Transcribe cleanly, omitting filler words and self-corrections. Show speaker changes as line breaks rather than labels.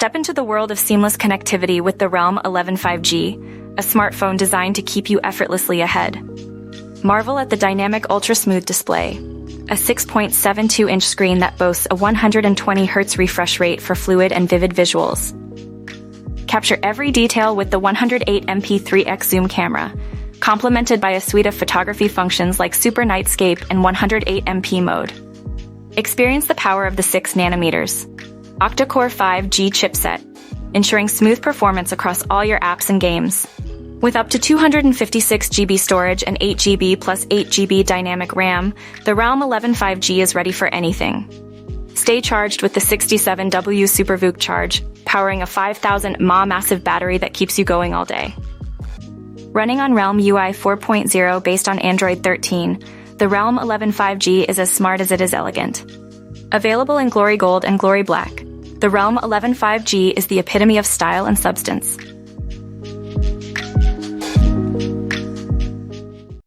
Step into the world of seamless connectivity with the Realme 11 5G, a smartphone designed to keep you effortlessly ahead. Marvel at the dynamic ultra-smooth display, a 6.72-inch screen that boasts a 120 Hz refresh rate for fluid and vivid visuals. Capture every detail with the 108MP 3x zoom camera, complemented by a suite of photography functions like Super Nightscape and 108MP mode. Experience the power of the 6nm octa-core 5G chipset, ensuring smooth performance across all your apps and games. With up to 256GB storage and 8GB plus 8GB dynamic RAM, the Realme 11 5G is ready for anything. Stay charged with the 67W SUPERVOOC charge, powering a 5000 mAh massive battery that keeps you going all day. Running on Realme UI 4.0 based on Android 13, the Realme 11 5G is as smart as it is elegant. Available in Glory Gold and Glory Black, the Realme 11 5G is the epitome of style and substance.